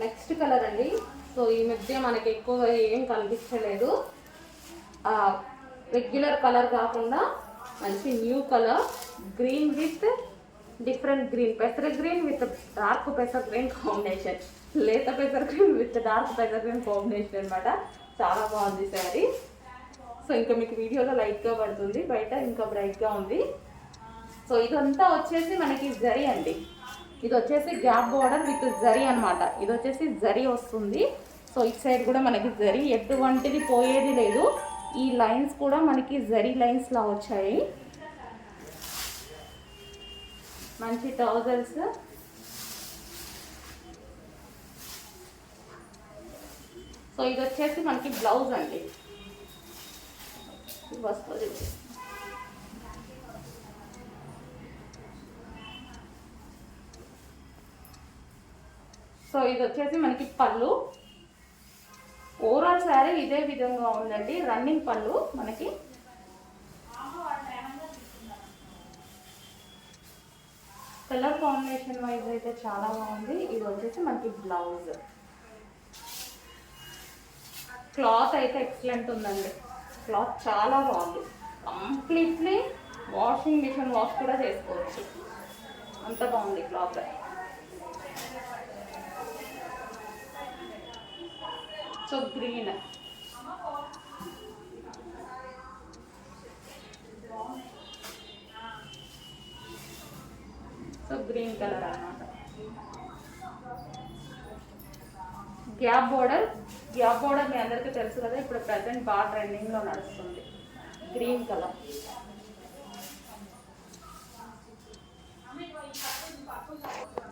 Next colour అండి. So ఈ మధ్య మనకి ఎక్కువగా ఏం కనిపించలేదు. రెగ్యులర్ కలర్ కాకుండా మంచి new colour, green with different green, పెసర గ్రీన్ విత్ డార్క్ పెసర గ్రీన్ కాంబినేషన్, లేత పెసర గ్రీన్ విత్ డార్క్ పెసర గ్రీన్ కాంబినేషన్ అనమాట. చాలా బాగుంది శారీ. సో ఇంకా మీకు వీడియోలో లైట్గా పడుతుంది, బయట ఇంకా బ్రైట్గా ఉంది. సో ఇదంతా వచ్చేసి మనకి జరీ అండి. ఇది వచ్చేసి గ్యాప్ బోర్డర్ విత్ జరీ అనమాట. ఇది వచ్చేసి జరీ వస్తుంది. సో ఇటు సైడ్ కూడా మనకి జరీ, ఎటువంటిది పోయేది లేదు. ఈ లైన్స్ కూడా మనకి జరీ లైన్స్ లా వచ్చాయి. మంచి ట్రౌజర్స్. సో ఇది వచ్చేసి మనకి బ్లౌజ్ అండి. వస్తుంది. సో ఇది వచ్చేసి మనకి పళ్ళు. ఓవరాల్ శారీ ఇదే విధంగా ఉందండి. రన్నింగ్ పళ్ళు మనకి. కలర్ కాంబినేషన్ వైజ్ అయితే చాలా బాగుంది. ఇది వచ్చేసి మనకి బ్లౌజ్. క్లాత్ అయితే ఎక్సలెంట్ ఉందండి. క్లాత్ చాలా బాగుంది. కంప్లీట్లీ వాషింగ్ మిషన్ వాష్ కూడా చేసుకోవచ్చు, అంత బాగుంది cloth. So green, so green colour అన్నమాట. Gap border. గ్యాప్ బోర్డర్ మీ అందరికీ తెలుసు కదా, ఇప్పుడు ప్రజెంట్ బాగా ట్రెండింగ్లో నడుస్తుంది. Green colour.